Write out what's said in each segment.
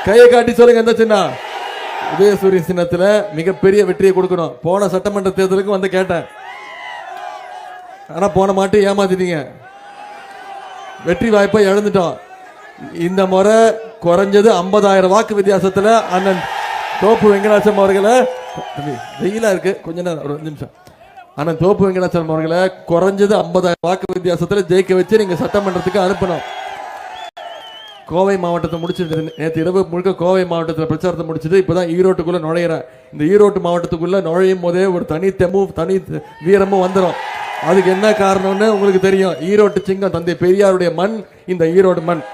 கையை காட்டி சொல்லுங்க எந்த சின்னம். உதயசூரியன் சின்னத்துல மிகப்பெரிய வெற்றியை கொடுக்கணும். போன சட்டமன்ற தேர்தலுக்கு வந்து கேட்டேன், ஆனா போன மாட்டு ஏமாத்திட்டீங்க, வெற்றி வாய்ப்பை இழந்துட்டோம். இந்த முறை குறைஞ்சது 50,000 வாக்கு வித்தியாசத்துல அண்ணன் தோப்பு வெங்கடாச்சலம் அவர்களை, வெயிலா இருக்கு கொஞ்ச நேரம் ஒரு 5 நிமிஷம், அண்ணன் தோப்பு வெங்கடாச்சலம் அவர்களை குறைஞ்சது 50,000 வாக்கு வித்தியாசத்துல ஜெயிக்க வச்சு நீங்க சட்டமன்றத்துக்கு அனுப்பணும். கோவை மாவட்டத்தை முடிச்சுட்டு நேற்று இரவு முழுக்க கோவை மாவட்டத்தில் பிரச்சாரத்தை முடிச்சுட்டு இப்பதான் ஈரோட்டுக்குள்ள நுழையிறேன். இந்த ஈரோட்டு மாவட்டத்துக்குள்ள நுழையும் போதே ஒரு தனி தெம்பும் தனி வீரமும் வந்துடும். அதுக்கு என்ன காரணம்னு உங்களுக்கு தெரியும். ஈரோட்டு சிங்கம் தந்தை பெரியாருடைய மண் இந்த ஈரோடு மண்.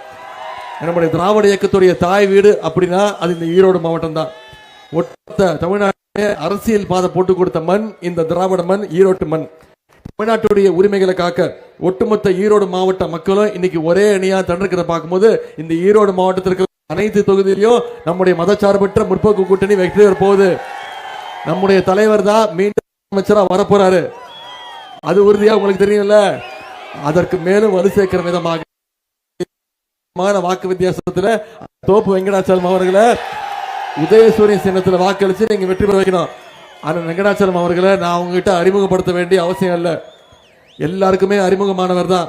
நம்முடைய திராவிட இயக்கத்துடைய தாய் வீடு அப்படின்னா அது இந்த ஈரோடு மாவட்டம் தான். ஒட்ட தமிழ்நாட்டிலே அரசியல் பாதை போட்டு கொடுத்த மண் இந்த திராவிட மண், ஈரோட்டு மண். தமிழ்நாட்டுடைய உரிமைகளை காக்க ஒட்டுமொத்த ஈரோடு மாவட்ட மக்களும் இன்னைக்கு ஒரே அணியா தண்டிருக்கிறத பார்க்கும்போது இந்த ஈரோடு மாவட்டத்திற்கு அனைத்து தொகுதியிலையும் நம்முடைய மதச்சார்பற்ற முற்போக்கு கூட்டணி வெற்றி பெற போகுது. நம்முடைய தலைவர் தான் மீண்டும் அமைச்சரா வரப்போறாரு, அது உறுதியா உங்களுக்கு தெரியும்ல. அதற்கு மேலும் வலு சேர்க்கிற விதமாக வாக்கு வித்தியாசத்துல தோப்பு வெங்கடாச்சலம் அவர்களை உதயசூரியன் சின்னத்துல வாக்களிச்சு நீங்க வெற்றி பெற வைக்கணும். அண்ணன் வெங்கடாச்சலம் அவர்களை நான் உங்ககிட்ட அறிமுகப்படுத்த வேண்டிய அவசியம் இல்லை, எல்லாருக்குமே அறிமுகமானவர் தான்.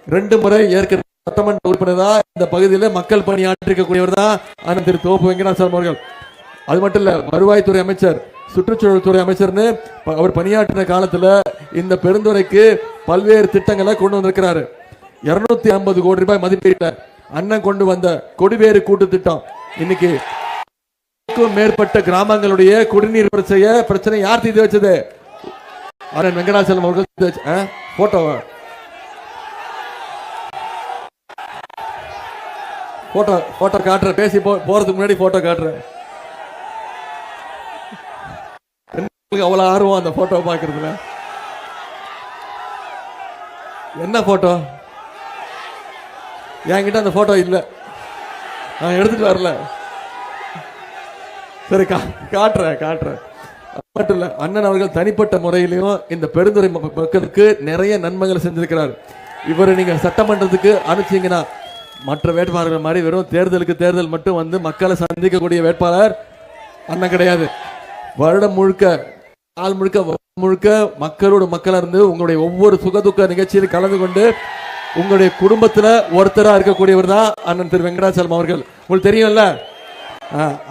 2 முறை ஏற்கனவே சட்டமன்ற உறுப்பினர் தான். இந்த பகுதியில் மக்கள் பணி ஆற்றிருக்கக்கூடியவர் தான் அண்ணன் திரு தோப்பு வெங்கடாச்சலம் அவர்கள். அது மட்டும் இல்ல, வருவாய்த்துறை அமைச்சர், சுற்றுச்சூழல் துறை அமைச்சர்னு அவர் பணியாற்றின காலத்துல இந்த பெருந்துறைக்கு பல்வேறு திட்டங்களை கொண்டு வந்திருக்கிறாரு. 250 கோடி ரூபாய் மதிப்பீட்டில் அண்ணன் கொண்டு வந்த கொடிவேறு கூட்டு திட்டம் இன்னைக்கு மேற்பட்ட கிராமங்களுடைய குடிநீர் பிரச்சனை யார் தீர்த்து வச்சது? அண்ணன் வெங்கடாச்சலம் அவர்கள். போட்டோ போட்டோ போட்டோ காட்டுற, பேசி போறதுக்கு முன்னாடி போட்டோ காட்டுறேன். அவ்வளவு ஆர்வம் அந்த போட்டோ பாக்குறதுல. என்ன போட்டோ? என்கிட்ட அந்த போட்டோ இல்ல, நான் எடுத்துட்டு வரல. சரி காட்டுறேன். மட்டும் இல்ல, அண்ணன் அவர்கள் தனிப்பட்ட முறையிலையும் இந்த பெருந்துறை மக்களுக்கு நிறைய நன்மைகளை செஞ்சிருக்கிறார். இவரை நீங்க சட்டமன்றத்துக்கு அனுப்பிச்சீங்கன்னா மற்ற வேட்பாளர்கள் மாதிரி வெறும் தேர்தல் மட்டும் வந்து மக்களை சந்திக்கக்கூடிய வேட்பாளர் அண்ணன் கிடையாது. வருடம் முழுக்க நாள் முழுக்க மக்களோட மக்களா இருந்து உங்களுடைய ஒவ்வொரு சுகதுக்க நிகழ்ச்சியிலும் கலந்து கொண்டு உங்களுடைய குடும்பத்துல ஒருத்தரா இருக்கக்கூடியவர் தான் அண்ணன் திரு வெங்கடாச்சலம் அவர்கள். உங்களுக்கு தெரியும்ல,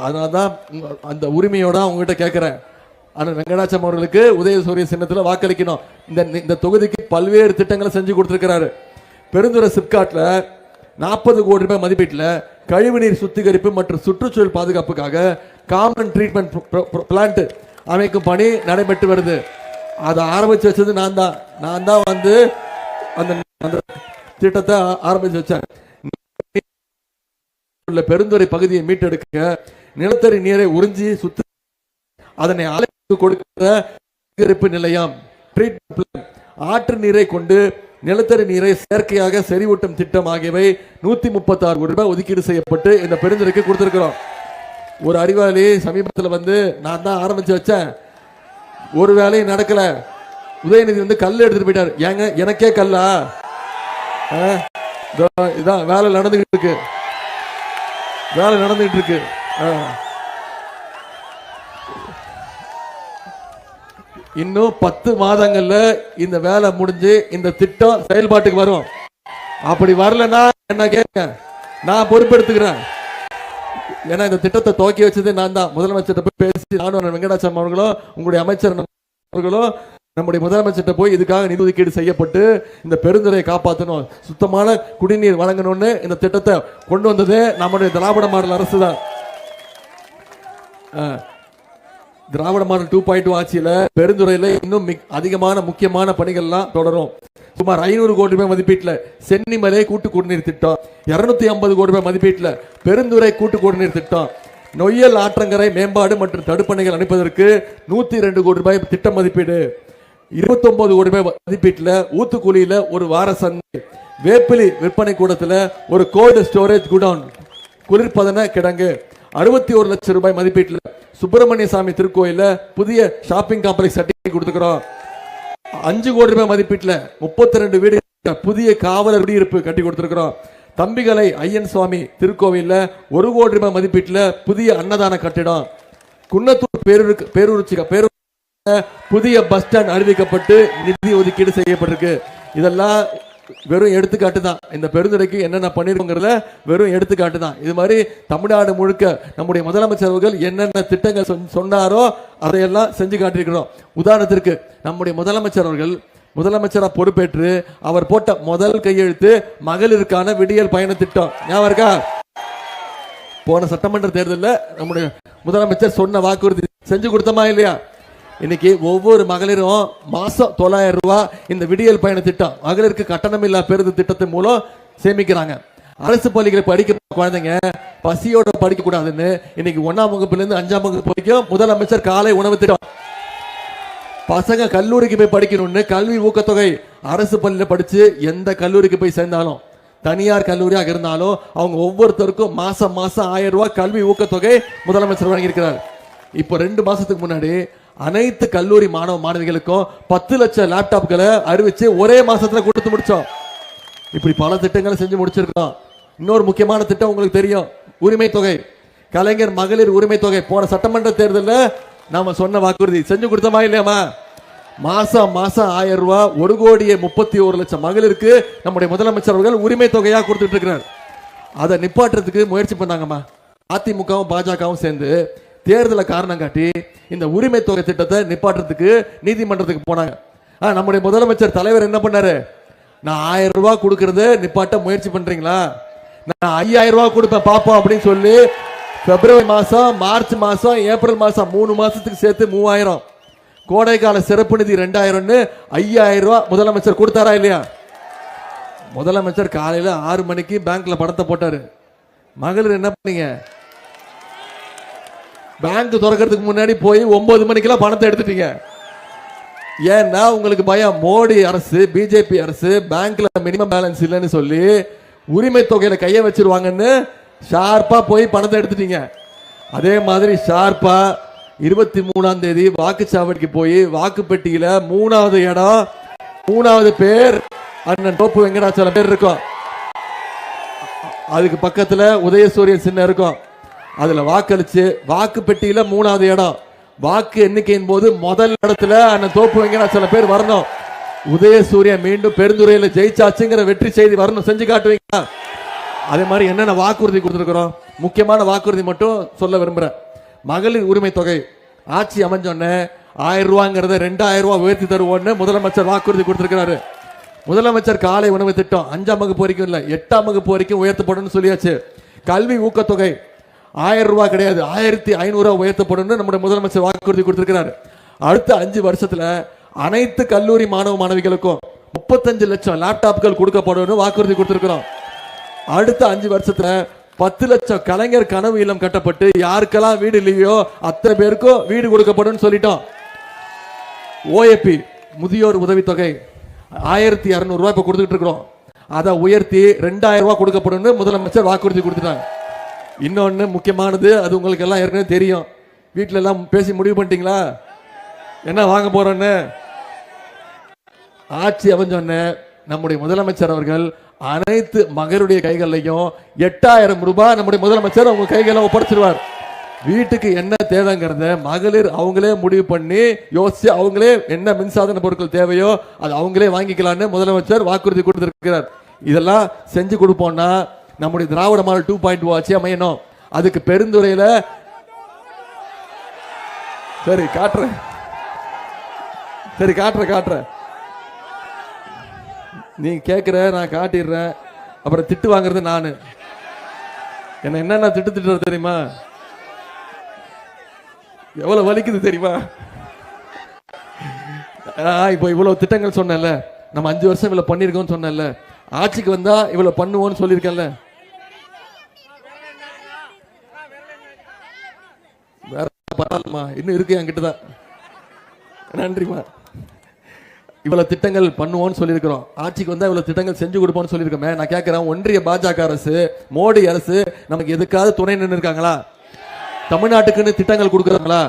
அதனாலதான் அந்த உரிமையோட உங்ககிட்ட கேட்கிறேன். அண்ணன் வெங்கடாச்சலம் அவர்களுக்கு உதயசூரிய சின்னத்துல வாக்களிக்கணும். இந்த தொகுதிக்கு பல்வேறு திட்டங்களை செஞ்சு கொடுத்திருக்கிறாரு. பெருந்துறை சிப்காட்ல 40 கோடி ரூபாய் மதிப்பீட்டில் கழிவுநீர் சுத்திகரிப்பு மற்றும் சுற்றுச்சூழல் பாதுகாப்புக்காக காமன் ட்ரீட்மெண்ட் பிளான்ட் அமைக்கும் பணி நடைபெற்று வருது. அதை ஆரம்பிச்சு வச்சது நான் தான் வந்து அந்த திட்டத்தை ஆரம்பிச்சு வச்சேன். பெருந்துறை பகுதியை மீட்டெடுக்க நிலத்தடி நீரை உறிஞ்சி சுத்த அதனை ஆலைக்கு கொடுக்கிற நிலையம், ஆற்று நீரை கொண்டு நிலத்தடி நீரை செயற்கையாக செறிவூட்டும் திட்டம் ஆகியவை 136 கோடி ரூபாய் ஒதுக்கீடு செய்யப்பட்டு இந்த பெருந்துறைக்கு கொடுத்திருக்கிறோம். ஒரு அறிவாளி சமீபத்தில் வந்து நான் தான் ஆரம்பிச்சு வச்சேன், ஒரு வேலையும் நடக்கல. உதயநிதி வந்து கல் எடுத்துட்டு போயிட்டார். ஏங்க எனக்கே கல்லா? இதான் வேலை நடந்துகிட்டு இருக்கு. இன்னும் 10 மாதங்கள்ல இந்த வேலை முடிஞ்சு இந்த திட்டம் செயல்பாட்டுக்கு வரும். அப்படி வரலன்னா என்ன கேட்க, நான் பொறுப்பெடுத்துக்கிறேன். ஏன்னா இந்த திட்டத்தை துவக்கி வச்சது நான் தான். முதலமைச்சர் போய் பேசி நானும் வெங்கடாச்சலம் அவர்களும் உங்களுடைய அமைச்சர் அவர்களும் நம்முடைய முதலமைச்சர் போய் இதுக்காக நிதி ஒதுக்கீடு செய்யப்பட்டு இந்த பெருந்துறையை காப்பாற்றணும், சுத்தமான குடிநீர் வழங்கணும்னு இந்த திட்டத்தை கொண்டு வந்தது நம்முடைய திராவிட மாடல் அரசு தான். திராவிட மாடல் 2.2 ஆட்சியில பெருந்துறையில இன்னும் அதிகமான முக்கியமான பணிகள்லாம் தொடரும். சுமார் 500 கோடி ரூபாய் மதிப்பீட்டில் சென்னிமலை கூட்டு குடிநீர் திட்டம், 250 கோடி ரூபாய் மதிப்பீட்டில் பெருந்துறை கூட்டு குடிநீர் திட்டம், நொய்யல் ஆற்றங்கரை மேம்பாடு மற்றும் தடுப்பணைகள் அமைப்பதற்கு 102 கோடி ரூபாய் திட்ட மதிப்பீடு, 29 கோடி ரூபாய் மதிப்பீட்டில் ஊத்துக்குழியில ஒரு வார சந்தை, வேப்பிலி விற்பனை கூடத்தில் ஒரு கோல்டு ஸ்டோரேஜ் குடவுன், குளிர்பதன கிடங்கு, 61 லட்சம் ரூபாய் மதிப்பீட்டில் சுப்பிரமணிய சாமி திருக்கோயில புதிய ஷாப்பிங் காம்ப்ளெக்ஸ் கட்டி கொடுத்துக்கிறோம். 5 கோடி ரூபாய் மதிப்பீட்டில் 32 வீடு புதிய காவலர் குடியிருப்பு கட்டி கொடுத்திருக்கிறோம். தம்பிகளை ஐயன் சுவாமி திருக்கோவில்ல 1 கோடி ரூபாய் மதிப்பீட்டில் புதிய அன்னதான கட்டிடம். குன்னத்தூர் பேரூராட்சி புதிய பஸ் ஸ்டாண்ட் அறிவிக்கப்பட்டு நிதி ஒதுக்கீடு செய்யப்பட்டிருக்கு. இதெல்லாம் வெறும் எடுத்துக்காட்டு தான். இந்த பெருந்துறைக்கு என்னென்ன பண்ணிருக்கோங்கிறத வெறும் எடுத்துக்காட்டு தான். இது மாதிரி தமிழ்நாடு முழுக்க நம்முடைய முதலமைச்சர் அவர்கள் என்னென்ன திட்டங்கள் சொன்னாரோ அதையெல்லாம் செஞ்சு காட்டியிருக்கிறோம். உதாரணத்திற்கு நம்முடைய முதலமைச்சர் அவர்கள் முதலமைச்சராக பொறுப்பேற்று அவர் போட்ட முதல் கையெழுத்து மகளிருக்கான விடியல் பயண திட்டம். ஞாபகம் இருக்கா? போன சட்டமன்ற தேர்தலில் நம்முடைய முதலமைச்சர் சொன்ன வாக்குறுதி செஞ்சு கொடுத்தமா இல்லையா? இன்னைக்கு ஒவ்வொரு மகளிரும் மாசம் 900 ரூபாய் இந்த விடியல் பயண திட்டம் மகளிருக்கு கட்டணம் இல்லா பேருந்து திட்டத்தின் மூலம் சேமிக்கிறாங்க. அரசு பள்ளிகளை படிக்கிற குழந்தைங்க பசியோட படிக்க கூடாதுன்னு இன்னைக்கு 1ஆம் வகுப்புல இருந்து 5ஆம் வகுப்பு வரைக்கும் முதலமைச்சர் காலை உணவு திட்டம். பசங்க கல்லூரிக்கு போய் படிக்கணும்னு கல்வி ஊக்கத்தொகை அரசு பள்ளியில படிச்சு எந்த கல்லூரிக்கு போய் சேர்ந்தாலும் தனியார் கல்லூரியாக இருந்தாலும் அவங்க ஒவ்வொருத்தருக்கும் மாசம் 1000 ரூபாய் கல்வி ஊக்கத்தொகை முதலமைச்சர் வழங்கியிருக்கிறார். இப்போ 2 மாசத்துக்கு முன்னாடி அனைத்து கல்லூரி மாணவ மாணவிகளுக்கும் 10 லட்சம் லேப்டாப்களை அறிவிச்சு ஒரே மாசத்துல கொடுத்து முடிச்சோம். இப்படி பல திட்டங்களை செஞ்சு முடிச்சிருக்கோம். இன்னொரு முக்கியமான திட்டம் உங்களுக்கு தெரியும், உரிமை தொகை. கலைஞர் மகளிர் உரிமை தொகை போன சட்டமன்ற தேர்தலில் நாம சொன்ன வாக்குறுதி செஞ்சு கொடுத்தோமா இல்லையாமா? மாசம் 1000 ரூபாய் 1,31,00,000 மகளிருக்கு நம்முடைய முதலமைச்சர் அவர்கள் உரிமை தொகையா கொடுத்துட்டு இருக்கிறார். அதை நிப்பாட்டுறதுக்கு முயற்சி பண்ணாங்கம்மா. அதிமுகவும் பாஜகவும் சேர்ந்து தேர்தலை காரணம் காட்டி இந்த உரிமை தொகை திட்டத்தை நிப்பாட்டுறதுக்கு நீதிமன்றத்துக்கு போனாங்க. நம்முடைய முதலமைச்சர் தலைவர் என்ன பண்ணாரு? நான் 1000 ரூபாய் கொடுக்கறத நிப்பாட்ட முயற்சி பண்றீங்களா, நான் 5000 ரூபாய் கொடுப்பேன் பாப்போம் அப்படின்னு சொல்லி பிப்ரவரி மாசம், மார்ச் மாசம், ஏப்ரல் மாசம் 3 மாசத்துக்கு சேர்த்து 3000, கோடைக்கால சிறப்பு நிதி 2000ன்னு 5000 ரூபாய் முதலமைச்சர் கொடுத்தாரா இல்லையா? முதலமைச்சர் காலையில 6 மணிக்கு பேங்க்ல பணத்தை போட்டாரு. மகளிர் என்ன பண்ணீங்க? பேங்க் திறக்கிறதுக்கு முன்னாடி போய் 9 மணிக்கெல்லாம் பணத்தை எடுத்துட்டீங்க. ஏன்னா உங்களுக்கு பயம், மோடி அரசு பிஜேபி அரசு பேங்க்ல மினிமம் பேலன்ஸ் இல்லைன்னு சொல்லி உரிமை தொகையில கையை வச்சிருவாங்கன்னு ஷார்ப்பா போய் பணத்தை எடுத்துட்டீங்க. அதே மாதிரி ஷார்ப்பா 23ஆம் தேதி வாக்குச்சாவடிக்கு போய் வாக்குப்பெட்டியில 3வது இடம் 3வது பேர் அண்ணன் தோப்பு வெங்கடாச்சலம் பேர் இருக்கும். அதுக்கு பக்கத்துல உதயசூரியன் சின்னம் இருக்கும். அதுல வாக்களிச்சு வாக்கு பெட்டியில 3வது இடம், வாக்கு எண்ணிக்கையின் போது முதல் இடத்துல அண்ணன் தோப்பு வெங்கடாச்சலம் பேர் வரணும். உதயசூரியன் மீண்டும் பெருந்துறையில ஜெயிச்சாச்சுங்கிற வெற்றி செய்தி வரணும். செஞ்சு காட்டுவீங்களா? அதே மாதிரி என்னென்ன வாக்குறுதி கொடுத்திருக்கிறோம், முக்கியமான வாக்குறுதி மட்டும் சொல்ல விரும்புறேன். மகளிர் உரிமை தொகை ஆட்சி அமைஞ்சோன்னு 1000 ரூபாங்கிறத 2000 ரூபாய் உயர்த்தி தருவோம்னு முதலமைச்சர் வாக்குறுதி கொடுத்திருக்கிறாரு. முதலமைச்சர் காலை உணவு திட்டம் 5ஆம் வகுப்பு வரைக்கும் இல்ல 8ஆம் வகுப்பு வரைக்கும் உயர்த்தப்படும் சொல்லியாச்சு. கல்வி ஊக்கத்தொகை 1000 ரூபாய் கிடையாது 1500 ரூபாய் உயர்த்தப்படும் நம்முடைய முதலமைச்சர் வாக்குறுதி கொடுத்திருக்கிறார். அடுத்த 5 வருஷத்துல அனைத்து கல்லூரி மாணவ மாணவிகளுக்கும் 35 லட்சம் லேப்டாப்கள் கொடுக்கப்படும் வாக்குறுதி கொடுத்திருக்கிறோம். அடுத்த 5 வருஷத்துல 10 லட்சம் கலைஞர் கனவு இல்லம் கட்டப்பட்டு யாருக்கெல்லாம் வீடு இல்லையோ அத்தனை பேருக்கும் வீடு கொடுக்கப்படும் சொல்லிட்டோம். ஓஏபி முதியோர் உதவித்தொகை 1200 ரூபாய் இப்ப கொடுத்துட்டு இருக்கிறோம். அதை உயர்த்தி 2000 ரூபாய் கொடுக்கப்படும் முதலமைச்சர் வாக்குறுதி கொடுத்துட்டாங்க. இன்னொன்னு முக்கியமானது, அது உங்களுக்கு எல்லாம் ஏற்கனவே தெரியும். வீட்டுல எல்லாம் பேசி முடிவு பண்ணிட்டீங்களா என்ன வாங்க போறோன்னு? ஆட்சி அமைஞ்சோன்னு நம்முடைய முதலமைச்சர் அவர்கள் அனைத்து மகளிருடைய கைகளையும் 8000 ரூபாய் நம்முடைய முதலமைச்சர் அவங்க கைகளை ஒப்படைச்சிருவார். வீட்டுக்கு என்ன தேவைங்கிறத மகளிர் அவங்களே முடிவு பண்ணி யோசிச்சு அவங்களே என்ன மின்சாதன பொருட்கள் தேவையோ அது அவங்களே வாங்கிக்கலான்னு முதலமைச்சர் வாக்குறுதி கொடுத்திருக்கிறார். இதெல்லாம் செஞ்சு கொடுப்போம்னா நம்முடைய திராவிட மாடல் 2.0 ஆட்சி அமையணும். அதுக்கு பெருந்துறையில சரி காட்டுறேன் நீ கேட்குற, நான் காட்டிடுறேன். அப்புறம் திட்டு வாங்குறது நானு. என்ன திட்டுற தெரியுமா? எவ்வளவு வலிக்குது தெரியுமா? இப்போ இவ்வளவு திட்டங்கள் சொன்னேன்ல, நம்ம 5 வருஷம் இவ்வளவு பண்ணிருக்கோம்னு சொன்னேன்ல, ஆட்சிக்கு வந்தா இவ்வளவு பண்ணுவோம்னு சொல்லியிருக்கேன்ல. வேற பரவாயில்லம்மா, இன்னும் இருக்கு என்கிட்ட தான். நன்றிம்மா. இவ்வளவு திட்டங்கள் பண்ணுவோம்னு சொல்லியிருக்கிறோம். ஆட்சிக்கு வந்தா இவ்வளவு திட்டங்கள் செஞ்சு கொடுப்போம்னு சொல்லியிருக்கோமே. நான் கேட்கிறேன், ஒன்றிய பாஜக அரசு மோடி அரசு நமக்கு எதுக்காவது துணை நின்று இருக்காங்களா? தமிழ்நாட்டுக்குன்னு திட்டங்கள் கொடுக்கறாங்களா?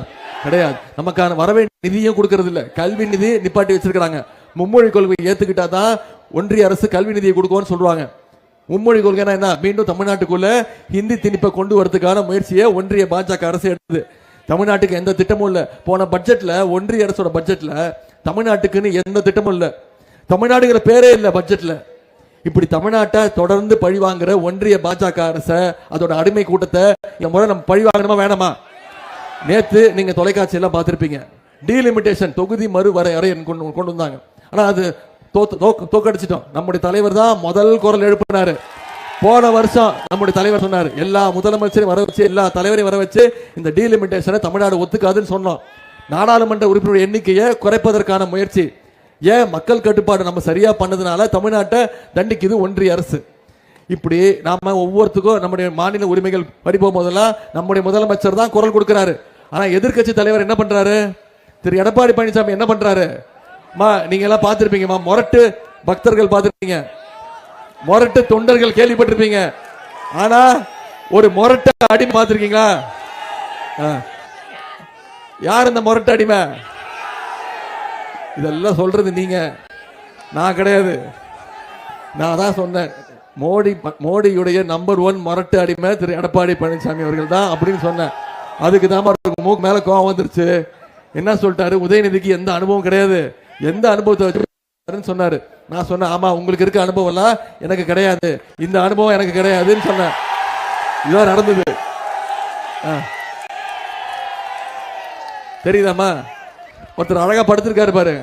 கிடையாது. நமக்கான வரவேண்டிய நிதியும் கொடுக்கறது இல்ல. கல்வி நிதி நிப்பாட்டி வச்சிருக்காங்க. மும்மொழி கொள்கையை ஏத்துக்கிட்டாதான் ஒன்றிய அரசு கல்வி நிதியை கொடுக்கும்னு சொல்றாங்க. மும்மொழி கொள்கைனா என்ன? மீண்டும் தமிழ்நாட்டுக்குள்ள ஹிந்தி திணிப்பை கொண்டு வரதுக்கான முயற்சியை ஒன்றிய பாஜக அரசு எடுத்தது. தமிழ்நாட்டுக்கு எந்த திட்டமும் இல்லை. போன பட்ஜெட்ல ஒன்றிய அரசோட பட்ஜெட்ல தமிழ்நாட்டுக்குன்னு எந்த திட்டமும் இல்லை. தமிழ்நாடுங்கிற பேரே இல்லை பட்ஜெட்ல. இப்படி தமிழ்நாட்டை தொடர்ந்து பழி வாங்குற ஒன்றிய பாஜக அரச, அதோட அடிமை கூட்டத்தை இந்த முறை நம்ம பழி வாங்கணுமா வேணாமா? நேத்து நீங்க தொலைக்காட்சியெல்லாம் பார்த்திருப்பீங்க. டீலிமிட்டேஷன் தொகுதி மறு வரையறை கொண்டு வந்தாங்க. ஆனா அது தோக்கடிச்சிட்டோம். நம்முடைய தலைவர் தான் முதல் குரல் எழுப்பினாரு. போன வருஷம் நம்முடைய தலைவர் சொன்னார், எல்லா முதலமைச்சரையும் வர வச்சு, எல்லா தலைவரையும் வர வச்சு இந்த டீலிமிட்டேஷனை தமிழ்நாடு ஒத்துக்காதுன்னு சொன்னோம். நாடாளுமன்ற உறுப்பினர் எண்ணிக்கையை குறைப்பதற்கான முயற்சி. ஏன்? மக்கள் கட்டுப்பாடு நம்ம சரியா பண்ணதுனால தமிழ்நாட்டை தண்டிக்குது ஒன்றிய அரசு. இப்படி நாம ஒவ்வொருத்துக்கும் நம்முடைய மாநில உரிமைகள் படிப்போம் போதெல்லாம் நம்முடைய முதலமைச்சர் தான் குரல் கொடுக்கிறாரு. ஆனா எதிர்கட்சி தலைவர் என்ன பண்றாரு? திரு எடப்பாடி பழனிசாமி என்ன பண்றாரு? நீங்க எல்லாம் பார்த்திருப்பீங்கம்மா, மொரட்டு பக்தர்கள் பார்த்திருப்பீங்க, மொரட்டு தொண்டர்கள் கேள்விப்பட்டிருப்பீங்க. ஆனா ஒரு மொரட்டு அடிமை பார்த்திருக்கீங்களா? யார் இந்த மொரட்டு அடிமை? இதெல்லாம் சொல்றது நீங்க, நான் கிடையாது. நான் தான் சொன்னேன், மோடியுடைய நம்பர் 1 மொரட்டு அடிமை திரு எடப்பாடி பழனிசாமி அவர்கள் தான் அப்படின்னு சொன்னேன். அதுக்கு தான் மூக்கு மேல கோவம் வந்துருச்சு. என்ன சொல்லிட்டாரு? உதயநிதிக்கு எந்த அனுபவம் கிடையாது, எந்த அனுபவத்தை வச்சு சொன்னாரு. நான் சொன்னேன், ஆமா உங்களுக்கு இருக்க அனுபவம் எல்லாம் எனக்கு கிடையாது, இந்த அனுபவம் எனக்கு கிடையாதுன்னு சொன்னேன். இதுதான் நடந்தது. தெரியுதாமா? ஒருத்தர் அழகா படுத்திருக்காரு பாரு,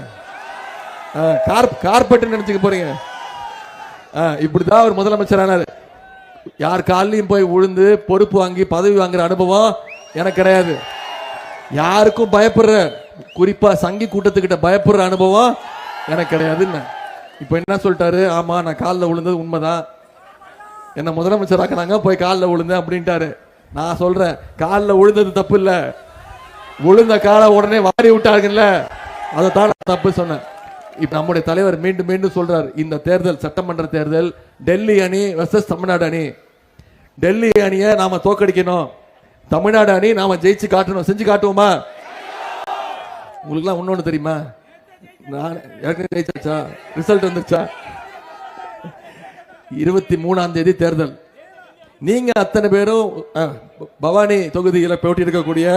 கார்பெட் நினைச்சுக்க போறீங்க. இப்படிதான் ஒரு முதலமைச்சர் ஆனாரு. யார் காலையும் போய் விழுந்து பொறுப்பு வாங்கி பதவி வாங்குற அனுபவம் எனக்கு கிடையாது. யாருக்கும் பயப்படுற, குறிப்பா சங்கி கூட்டத்துக்கிட்ட பயப்படுற அனுபவம் எனக்கு கிடையாதுன்னு. இப்ப என்ன சொல்லிட்டாரு? ஆமா நான் காலில் விழுந்தது உண்மைதான், என்ன முதலமைச்சர் ஆக்கினாங்க, போய் காலில் விழுந்தேன் அப்படின்ட்டாரு. நான் சொல்றேன், காலில் விழுந்தது தப்பு இல்ல, விழுந்த காலை உடனே வாரி விட்டாருங்கல்ல, அதை தான் தப்பு சொன்னேன். இப்ப நம்முடைய தலைவர் மீண்டும் மீண்டும் சொல்றார், இந்த தேர்தல் சட்டமன்ற தேர்தல் டெல்லி அணி வெர்சஸ் தமிழ்நாடு அணி. டெல்லி அணியை நாம தோக்கடிக்கணும், தமிழ்நாடு அணி நாம ஜெயிச்சு காட்டணும். செஞ்சு காட்டுவோமா? உங்களுக்கு எல்லாம் இன்னொன்னு தெரியுமா? நான் ஜெயிச்சாச்சா? ரிசல்ட் வந்துருச்சா? 23ஆம் தேதி தேர்தல். நீங்க அத்தனை பேரும் பவானி தொகுதியில் போட்டி இருக்கக்கூடிய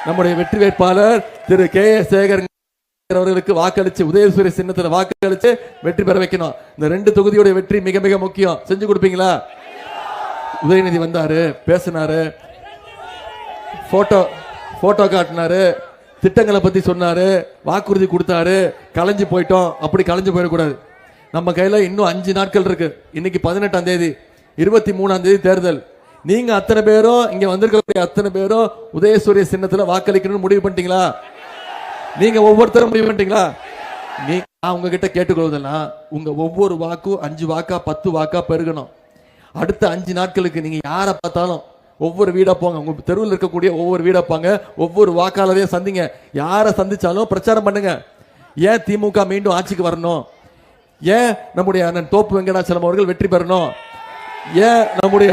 நம்முடைய வெற்றி வேட்பாளர் திரு KS சேகர் அவர்களுக்கு வாக்களிச்சு, உதயசூரிய சின்னத்தில் வாக்களிச்சு வெற்றி பெற வைக்கணும். இந்த 2 தொகுதியோட வெற்றி மிக மிக முக்கியம். செஞ்சு கொடுப்பீங்களா? உதயநிதி வந்தாரு, பேசினாரு, போட்டோ காட்டினாரு, திட்டங்களை பத்தி சொன்னாரு, வாக்குறுதி கொடுத்தாரு. கலைஞ்சு போயிட்டோம், அப்படி கலைஞ்சு போயிடக்கூடாது. நம்ம கையில இன்னும் 5 நாட்கள் இருக்கு. இன்னைக்கு 18ஆம் தேதி, 23ஆம் தேதி தேர்தல். நீங்க அத்தனை பேரும், இங்க வந்திருக்கக்கூடிய அத்தனை பேரும் உதயசூரிய சின்னத்துல வாக்களிக்கணும்னு முடிவு பண்ணிட்டீங்களா? நீங்க ஒவ்வொருத்தரும் முடிவு பண்ணிட்டீங்களா? நான் உங்ககிட்ட கேட்டுக்கொள்வதெல்லாம், உங்க ஒவ்வொரு வாக்கும் 5 வாக்கா 10 வாக்கா பெருகணும். அடுத்த 5 நாட்களுக்கு நீங்க யாரை பார்த்தாலும் ஒவ்வொரு வீடா போங்க, உங்க தெருவில் இருக்கக்கூடிய ஒவ்வொரு வீடா போங்க, ஒவ்வொரு வாக்காளரையும் சந்திங்க. யாரை சந்திச்சாலும் பிரச்சாரம் பண்ணுங்க. ஏன் திமுக மீண்டும் ஆட்சிக்கு வரணும்? ஏன் நம்முடைய அண்ணன் தோப்பு வெங்கடாச்சலம் அவர்கள் வெற்றி பெறணும்? ஏன் நம்முடைய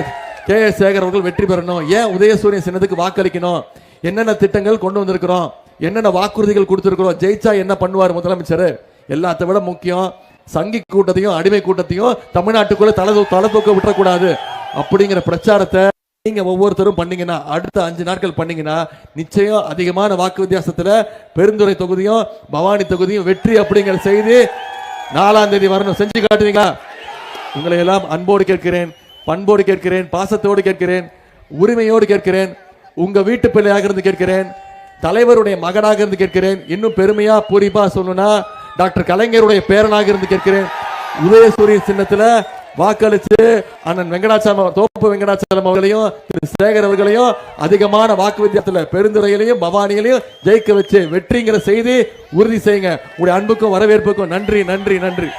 KS சேகர் அவர்கள் வெற்றி பெறணும்? ஏன் உதயசூரிய சின்னத்துக்கு வாக்களிக்கணும்? என்னென்ன திட்டங்கள் கொண்டு வந்திருக்கிறோம், என்னென்ன வாக்குறுதிகள் கொடுத்திருக்கிறோம், ஜெயிச்சா என்ன பண்ணுவார் முதலமைச்சர்? எல்லாத்தை விட முக்கியம், சங்கி கூட்டத்தையும் அடிமை கூட்டத்தையும் தமிழ்நாட்டுக்குள்ள தலை தூக்க விட்டுறக்கூடாது அப்படிங்கிற பிரச்சாரத்தை நீங்க ஒவ்வொருத்தரும் பண்ணீங்கன்னா, அடுத்த 5 நாட்கள் பண்ணீங்கன்னா நிச்சயம் அதிகமான வாக்கு வித்தியாசத்துல பெருந்துறை தொகுதியும் பவானி தொகுதியும் வெற்றி அப்படிங்கிற செய்தி 4ஆம் தேதி வரணும். செஞ்சு காட்டுவீங்களா? உங்களை எல்லாம் அன்போடு கேட்கிறேன், பண்போடு கேட்கிறேன், பாசத்தோடு கேட்கிறேன், உரிமையோடு கேட்கிறேன், உங்க வீட்டு பிள்ளையாக இருந்து கேட்கிறேன், தலைவருடைய மகனாக இருந்து கேட்கிறேன், இன்னும் பெருமையா பூரிப்பா சொல்லணும்னா டாக்டர் கலைஞருடைய பேரனாக இருந்து கேட்கிறேன். உதயசூரிய சின்னத்துல வாக்களிச்சு அண்ணன் வெங்கடாச்சலம், தோப்பு வெங்கடாச்சலம் அவர்களையும் திரு சேகர் அவர்களையும் அதிகமான வாக்கு வித்தியாசத்துல பெருந்துறையிலையும் பவானியிலையும் ஜெயிக்க வச்சு வெற்றிங்கிற செய்தி உறுதி செய்யுங்க. உங்களுடைய அன்புக்கும் வரவேற்புக்கும் நன்றி நன்றி நன்றி.